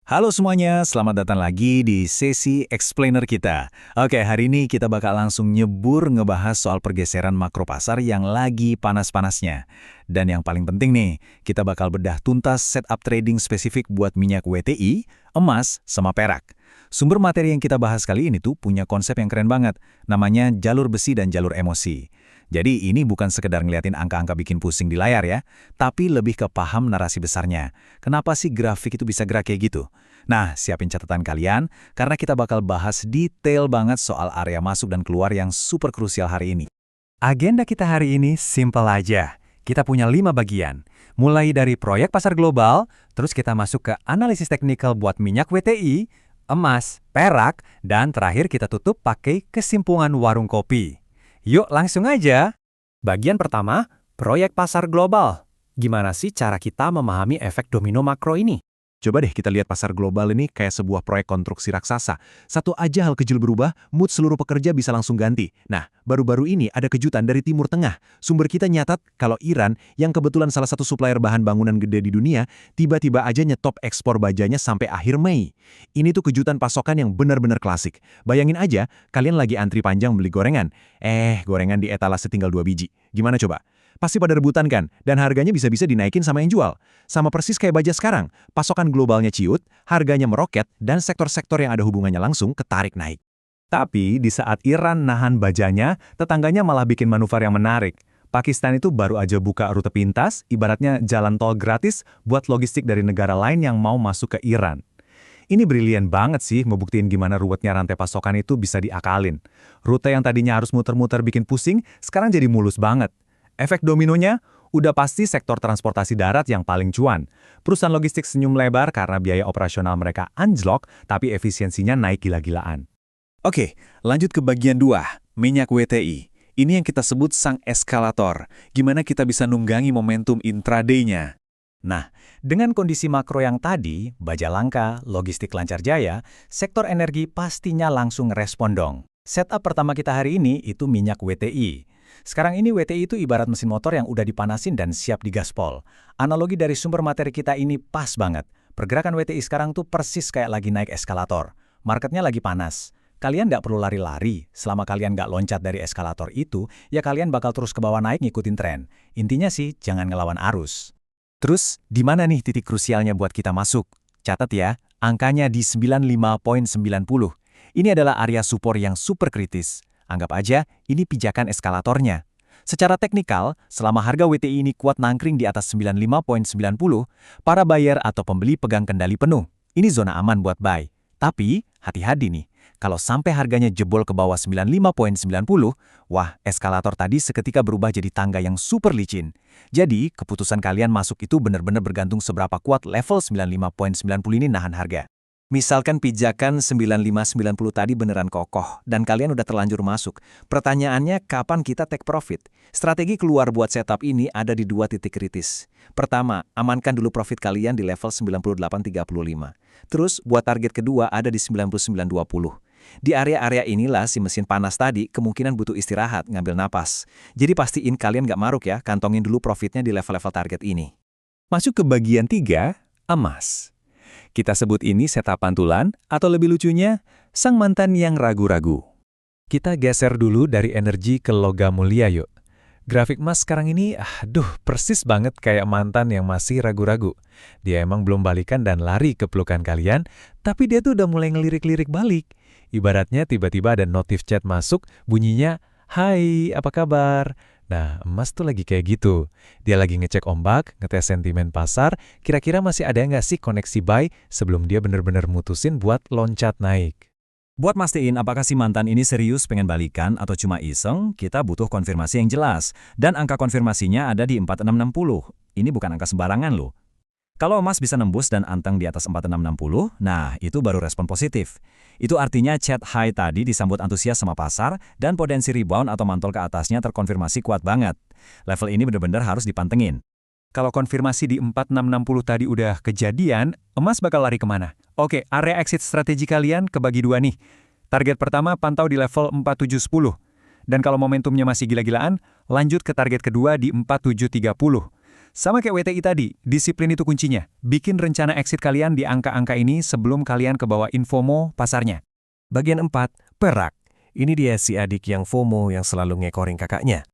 Halo semuanya, selamat datang lagi di sesi explainer kita. Oke, hari ini kita bakal langsung nyebur ngebahas soal pergeseran makro pasar yang lagi panas-panasnya. Dan yang paling penting nih, kita bakal bedah tuntas setup trading spesifik buat minyak WTI, emas, sama perak. Sumber materi yang kita bahas kali ini tuh punya konsep yang keren banget, namanya jalur besi dan jalur emosi. Jadi ini bukan sekedar ngeliatin angka-angka bikin pusing di layar ya, tapi lebih ke paham narasi besarnya. Kenapa sih grafik itu bisa gerak kayak gitu? Nah, siapin catatan kalian, karena kita bakal bahas detail banget soal area masuk dan keluar yang super krusial hari ini. Agenda kita hari ini simple aja. Kita punya 5 bagian. Mulai dari proyek pasar global, terus kita masuk ke analisis teknikal buat minyak WTI, emas, perak, dan terakhir kita tutup pakai kesimpulan warung kopi. Yuk langsung aja. Bagian pertama, proyek pasar global. Gimana sih cara kita memahami efek domino makro ini? Coba deh kita lihat pasar global ini kayak sebuah proyek konstruksi raksasa. Satu aja hal kecil berubah, mood seluruh pekerja bisa langsung ganti. Nah, baru-baru ini ada kejutan dari Timur Tengah. Sumber kita nyatat kalau Iran, yang kebetulan salah satu supplier bahan bangunan gede di dunia, tiba-tiba aja nyetop ekspor bajanya sampai akhir Mei. Ini tuh kejutan pasokan yang benar-benar klasik. Bayangin aja, kalian lagi antri panjang beli gorengan. Gorengan di etalase tinggal 2 biji. Gimana coba? Pasti pada rebutan kan, dan harganya bisa-bisa dinaikin sama yang jual. Sama persis kayak baja sekarang, pasokan globalnya ciut, harganya meroket, dan sektor-sektor yang ada hubungannya langsung ketarik naik. Tapi di saat Iran nahan bajanya, tetangganya malah bikin manuver yang menarik. Pakistan itu baru aja buka rute pintas, ibaratnya jalan tol gratis buat logistik dari negara lain yang mau masuk ke Iran. Ini brilian banget sih ngebuktiin gimana ruwetnya rantai pasokan itu bisa diakalin. Rute yang tadinya harus muter-muter bikin pusing, sekarang jadi mulus banget. Efek dominonya, udah pasti sektor transportasi darat yang paling cuan. Perusahaan logistik senyum lebar karena biaya operasional mereka anjlok, tapi efisiensinya naik gila-gilaan. Oke, lanjut ke bagian 2, minyak WTI. Ini yang kita sebut sang eskalator. Gimana kita bisa nunggangi momentum intraday-nya? Nah, dengan kondisi makro yang tadi, baja langka, logistik lancar jaya, sektor energi pastinya langsung respon dong. Setup pertama kita hari ini itu minyak WTI. Sekarang ini WTI itu ibarat mesin motor yang udah dipanasin dan siap digaspol. Analogi dari sumber materi kita ini pas banget. Pergerakan WTI sekarang tuh persis kayak lagi naik eskalator. Marketnya lagi panas. Kalian nggak perlu lari-lari. Selama kalian nggak loncat dari eskalator itu, ya kalian bakal terus ke bawah naik ngikutin tren. Intinya sih, jangan ngelawan arus. Terus, di mana nih titik krusialnya buat kita masuk? Catat ya, angkanya di 95.90. Ini adalah area support yang super kritis. Anggap aja, ini pijakan eskalatornya. Secara teknikal, selama harga WTI ini kuat nangkring di atas 95.90, para buyer atau pembeli pegang kendali penuh. Ini zona aman buat buy. Tapi, hati-hati nih, kalau sampai harganya jebol ke bawah 95.90, wah, eskalator tadi seketika berubah jadi tangga yang super licin. Jadi, keputusan kalian masuk itu benar-benar bergantung seberapa kuat level 95.90 ini nahan harga. Misalkan pijakan 95.90 tadi beneran kokoh, dan kalian udah terlanjur masuk. Pertanyaannya, kapan kita take profit? Strategi keluar buat setup ini ada di 2 titik kritis. Pertama, amankan dulu profit kalian di level 98.35. Terus, buat target kedua ada di 99.20. Di area-area inilah si mesin panas tadi kemungkinan butuh istirahat, ngambil napas. Jadi pastiin kalian nggak maruk ya, kantongin dulu profitnya di level-level target ini. Masuk ke bagian 3, emas. Kita sebut ini setup pantulan, atau lebih lucunya, sang mantan yang ragu-ragu. Kita geser dulu dari energi ke logam mulia yuk. Grafik emas sekarang ini, persis banget kayak mantan yang masih ragu-ragu. Dia emang belum balikan dan lari ke pelukan kalian, tapi dia tuh udah mulai ngelirik-lirik balik. Ibaratnya tiba-tiba ada notif chat masuk, bunyinya, "Hai, apa kabar?" Nah, emas tuh lagi kayak gitu. Dia lagi ngecek ombak, ngetes sentimen pasar, kira-kira masih ada nggak sih koneksi buy sebelum dia bener-bener mutusin buat loncat naik. Buat mastiin apakah si mantan ini serius pengen balikan atau cuma iseng, kita butuh konfirmasi yang jelas. Dan angka konfirmasinya ada di 4660. Ini bukan angka sembarangan loh. Kalau emas bisa nembus dan anteng di atas 4660, nah itu baru respon positif. Itu artinya chat high tadi disambut antusias sama pasar dan potensi rebound atau mantul ke atasnya terkonfirmasi kuat banget. Level ini benar-benar harus dipantengin. Kalau konfirmasi di 4660 tadi udah kejadian, emas bakal lari kemana? Oke, area exit strategi kalian kebagi 2 nih. Target pertama pantau di level 4710. Dan kalau momentumnya masih gila-gilaan, lanjut ke target kedua di 4730. Sama kayak WTI tadi, disiplin itu kuncinya. Bikin rencana exit kalian di angka-angka ini sebelum kalian kebawain FOMO pasarnya. Bagian 4, perak. Ini dia si adik yang FOMO yang selalu ngekoring kakaknya.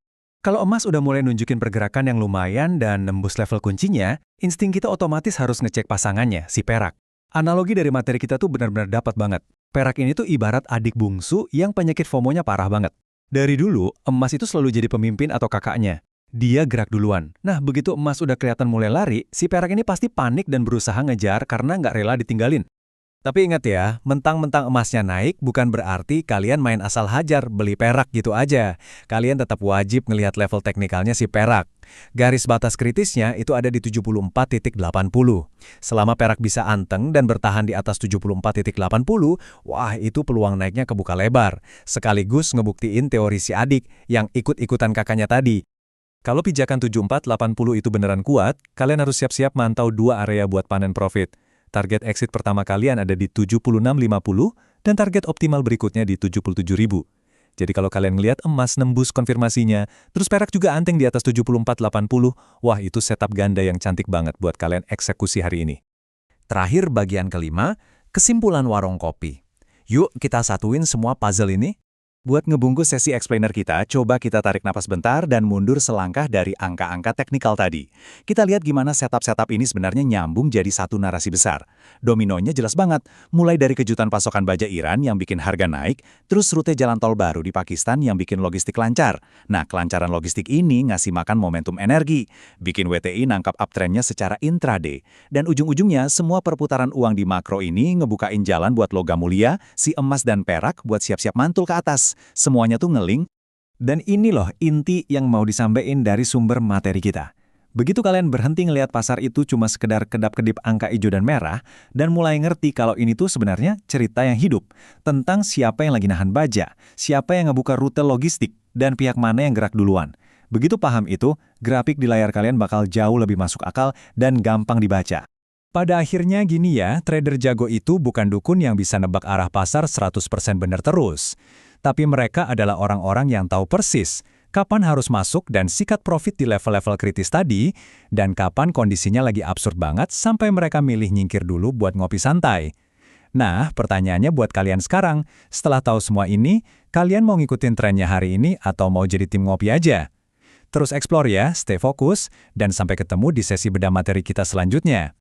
Kalau emas udah mulai nunjukin pergerakan yang lumayan dan nembus level kuncinya, insting kita otomatis harus ngecek pasangannya, si perak. Analogi dari materi kita tuh benar-benar dapat banget. Perak ini tuh ibarat adik bungsu yang penyakit FOMO-nya parah banget. Dari dulu, emas itu selalu jadi pemimpin atau kakaknya. Dia gerak duluan. Nah, begitu emas udah kelihatan mulai lari, si perak ini pasti panik dan berusaha ngejar karena nggak rela ditinggalin. Tapi ingat ya, mentang-mentang emasnya naik bukan berarti kalian main asal hajar beli perak gitu aja. Kalian tetap wajib ngelihat level teknikalnya si perak. Garis batas kritisnya itu ada di 74.80. Selama perak bisa anteng dan bertahan di atas 74.80, wah itu peluang naiknya kebuka lebar. Sekaligus ngebuktiin teori si adik yang ikut-ikutan kakaknya tadi. Kalau pijakan 74.80 itu beneran kuat, kalian harus siap-siap mantau dua area buat panen profit. Target exit pertama kalian ada di 76.50 dan target optimal berikutnya di 77.000. Jadi kalau kalian ngelihat emas nembus konfirmasinya, terus perak juga anteng di atas 74.80, wah itu setup ganda yang cantik banget buat kalian eksekusi hari ini. Terakhir bagian kelima, kesimpulan warung kopi. Yuk kita satuin semua puzzle ini. Buat ngebungkus sesi explainer kita, coba kita tarik napas bentar dan mundur selangkah dari angka-angka teknikal tadi. Kita lihat gimana setup-setup ini sebenarnya nyambung jadi satu narasi besar. Dominonya jelas banget, mulai dari kejutan pasokan baja Iran yang bikin harga naik, terus rute jalan tol baru di Pakistan yang bikin logistik lancar. Nah, kelancaran logistik ini ngasih makan momentum energi, bikin WTI nangkap uptrendnya secara intraday. Dan ujung-ujungnya, semua perputaran uang di makro ini ngebukain jalan buat logam mulia, si emas dan perak buat siap-siap mantul ke atas. Semuanya tuh ngeling. Dan ini loh inti yang mau disampaikan dari sumber materi kita. Begitu kalian berhenti ngelihat pasar itu cuma sekedar kedap-kedip angka hijau dan merah, dan mulai ngerti kalau ini tuh sebenarnya cerita yang hidup, tentang siapa yang lagi nahan baja, siapa yang ngebuka rute logistik, dan pihak mana yang gerak duluan. Begitu paham itu, grafik di layar kalian bakal jauh lebih masuk akal dan gampang dibaca. Pada akhirnya gini ya, trader jago itu bukan dukun yang bisa nebak arah pasar 100% benar terus. Tapi mereka adalah orang-orang yang tahu persis kapan harus masuk dan sikat profit di level-level kritis tadi, dan kapan kondisinya lagi absurd banget sampai mereka milih nyingkir dulu buat ngopi santai. Nah, pertanyaannya buat kalian sekarang, setelah tahu semua ini, kalian mau ngikutin trennya hari ini atau mau jadi tim ngopi aja? Terus explore ya, stay fokus, dan sampai ketemu di sesi bedah materi kita selanjutnya.